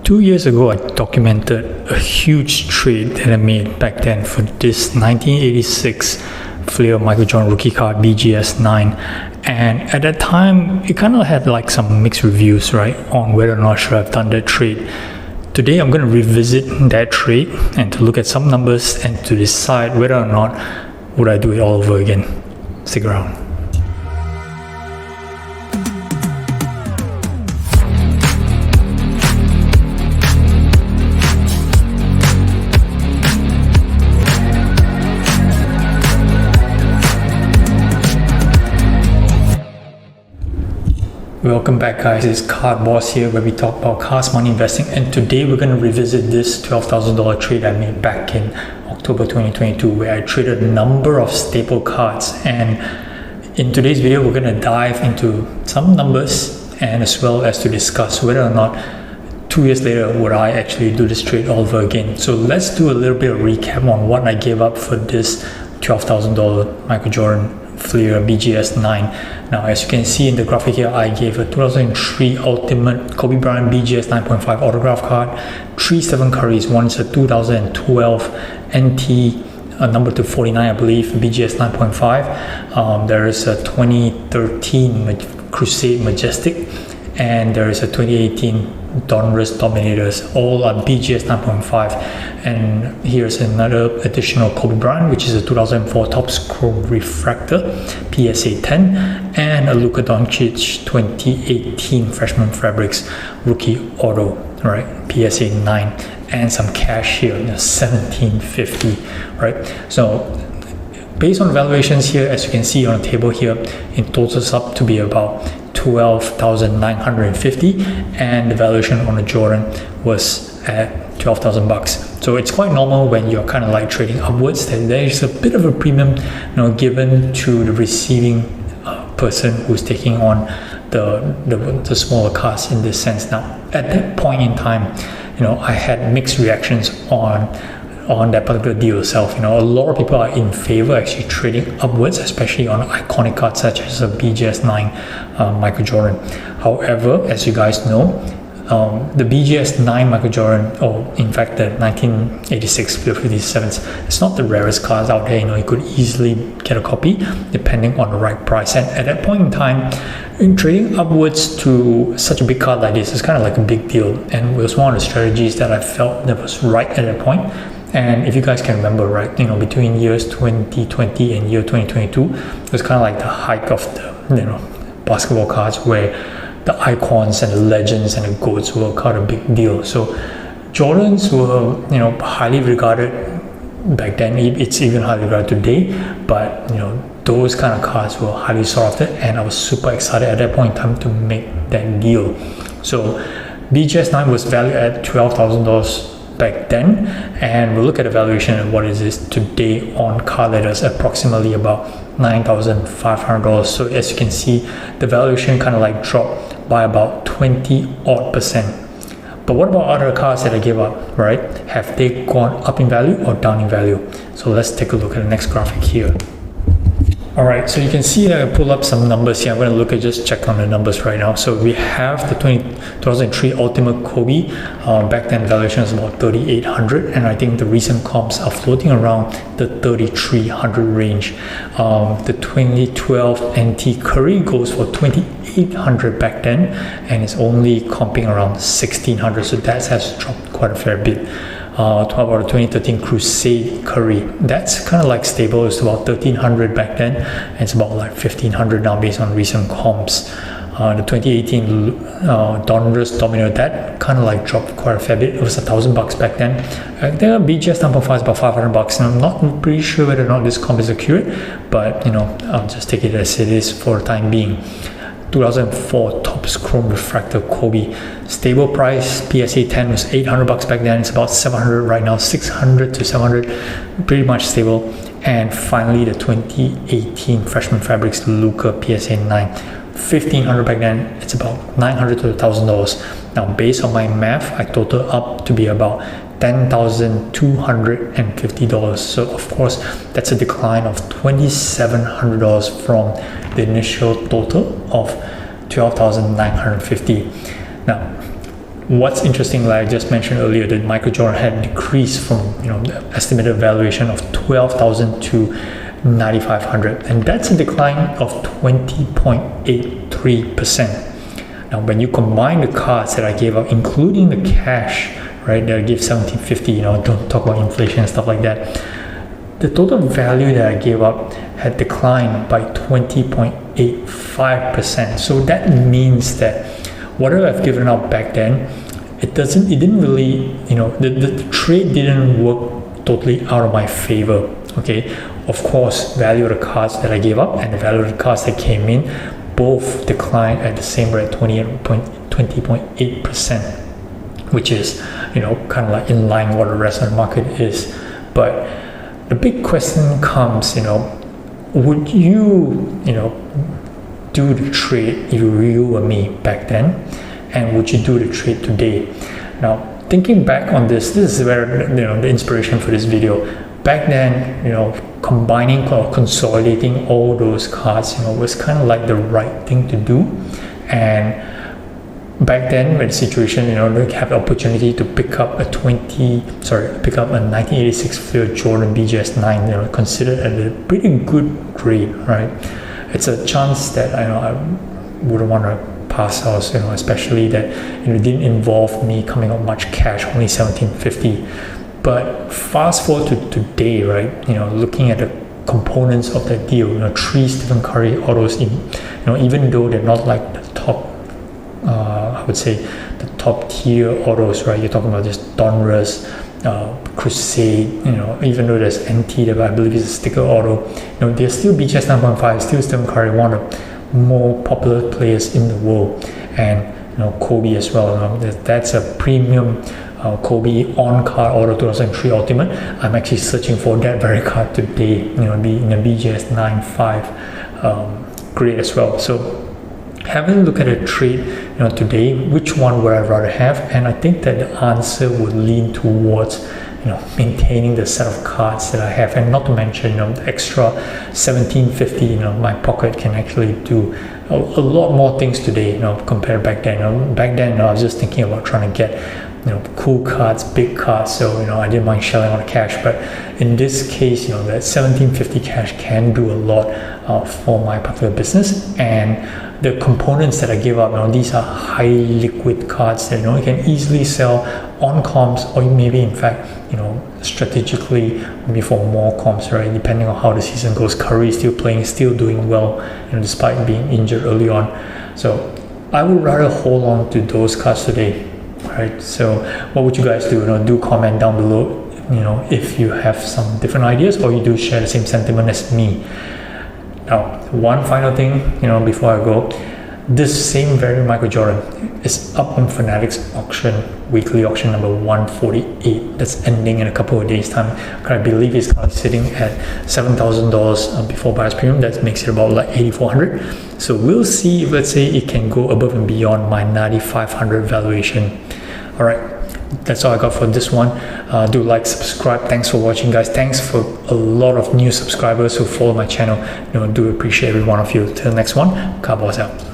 2 years ago, I documented a huge trade that I made back then for this 1986 Fleer Michael Jordan rookie card BGS 9. And at that time, it kind of had like some mixed reviews, right, on whether or not should I have done that trade. Today, I'm going to revisit that trade and to look at some numbers and to decide whether or not would I do it all over again. Stick around. Welcome back, guys. It's Card Boss here, where we talk about cars, money, investing, and today we're going to revisit this $12,000 trade I made back in October 2022, where I traded a number of staple cards. And in today's video, we're going to dive into some numbers and as well as to discuss whether or not 2 years later would I actually do this trade all over again. So let's do a little bit of recap on what I gave up for this $12,000 Michael Jordan Fleer BGS 9. Now, as you can see in the graphic here, I gave a 2003 Ultimate Kobe Bryant BGS 9.5 autograph card, 3 Currys. One is a 2012 NT number 249, I believe, BGS 9.5. There is a 2013 Crusade Majestic, and there is a 2018 Donruss Dominators, all are BGS 9.5. And here's another additional Kobe Bryant, which is a 2004 Topps Chrome Refractor PSA 10, and a Luka Doncic 2018 Freshman Fabrics Rookie Auto, right, PSA 9, and some cash here, 1750, right? So based on valuations here, as you can see on the table here, it totals up to be about 12,950, and the valuation on the Jordan was at 12,000 bucks. So it's quite normal when you're kind of like trading upwards that there is a bit of a premium, given to the receiving person who's taking on the smaller cards in this sense. Now, at that point in time, I had mixed reactions on that particular deal itself. A lot of people are in favor actually trading upwards, especially on iconic cards such as a BGS 9 Michael Jordan. However, as you guys know, the BGS 9 Michael Jordan, or in fact the 1986 Fleer 57s, it's not the rarest cards out there. You could easily get a copy depending on the right price. And at that point in time, trading upwards to such a big card like this is kind of like a big deal, and it was one of the strategies that I felt that was right at that point. And if you guys can remember, right, between years 2020 and year 2022, it was kind of like the height of the basketball cards, where the icons and the legends and the GOATs were kind of a big deal. So Jordans were highly regarded back then. It's even highly regarded today, but those kind of cards were highly sought after, and I was super excited at that point in time to make that deal. So BGS 9 was valued at $12,000 back then, and we'll look at the valuation and what it is today on card letters, approximately about $9,500. So as you can see, the valuation kind of like dropped by about 20%. But what about other cards that I gave up, right? Have they gone up in value or down in value? So let's take a look at the next graphic here. All right, so you can see that I pull up some numbers here. I'm going to look at just check on the numbers right now. So we have the 2003 Ultimate Kobe. Back then, valuation was about 3,800, and I think the recent comps are floating around the 3,300 range. The 2012 NT Curry goes for 2,800 back then, and it's only comping around 1,600. So that has dropped quite a fair bit. Talk about the 2013 Crusade Curry. That's kind of like stable. It's about 1,300 back then, and it's about like 1,500 now based on recent comps. The 2018 Donruss Dominator, that kind of like dropped quite a fair bit. It was $1,000 back then. The BGS 9.5 is about $500, and I'm not pretty sure whether or not this comp is accurate, but I'll just take it as it is for the time being. 2004 Topps Chrome Refractor Kobe, stable price. PSA 10 was $800 back then. It's about 700 right now, 600 to 700, pretty much stable. And finally, the 2018 Freshman Fabrics Luka PSA 9, $1,500 back then. It's about $900 to $1,000. Now, based on my math, I total up to be about $10,250. So of course, that's a decline of $2,700 from the initial total of $12,950. Now, what's interesting, like I just mentioned earlier, that Michael Jordan had decreased from the estimated valuation of 12,000 to 9,500, and that's a decline of 20.83%. Now, when you combine the cards that I gave up, including the cash, right, that I gave 1750, don't talk about inflation and stuff like that, the total value that I gave up had declined by 20.85%. So that means that whatever I've given up back then, it didn't really, the trade didn't work totally out of my favor. Okay, of course, value of the cards that I gave up and the value of the cards that came in both declined at the same rate, 20.8%, which is kind of like in line with what the rest of the market is. But the big question comes, would you do the trade you and me back then, and would you do the trade today? Now, thinking back on this is where the inspiration for this video. Back then, combining or consolidating all those cards, was kind of like the right thing to do. And back then, when the situation, they have the opportunity to pick up a 1986 Fleer Jordan BGS 9, considered a pretty good grade, right? It's a chance that I wouldn't want to pass out, especially that it didn't involve me coming up much cash, only 1750. But fast forward to today, right? Looking at the components of that deal, 3 Stephen Curry autos, even though they're not like the top, I would say the top tier autos, right? You're talking about just Donruss, Crusade, even though there's NT, that I believe is a sticker auto, they're still BGS 9.5, still Stephen Curry, one of the more popular players in the world, and Kobe as well. That's a premium Kobe on-card auto 2003 Ultimate. I'm actually searching for that very card today, in the BGS 9.5 grade as well. So having a look at a trade, today, which one would I rather have? And I think that the answer would lean towards, maintaining the set of cards that I have, and not to mention, the extra 1750, my pocket can actually do a lot more things today, compared back then. Back then, I was just thinking about trying to get, cool cards, big cards, so I didn't mind shelling on the cash. But in this case, that 1750 cash can do a lot for my particular business. And the components that I give up, these are highly liquid cards that you can easily sell on comps, or maybe in fact, strategically, maybe for more comps, right? Depending on how the season goes. Curry is still playing, still doing well, despite being injured early on. So I would rather hold on to those cards today. Right, so what would you guys do? Do comment down below, if you have some different ideas, or you do share the same sentiment as me. Now, one final thing, before I go, this same very Michael Jordan is up on Fanatics auction, weekly auction number 148. That's ending in a couple of days' time. I believe it's currently sitting at $7,000 before buyer's premium. That makes it about like 8,400. So we'll see if, let's say, it can go above and beyond my 9,500 valuation. All right, that's all I got for this one. Do like, subscribe. Thanks for watching, guys. Thanks for a lot of new subscribers who follow my channel. Do appreciate every one of you. Till the next one, Carboss out.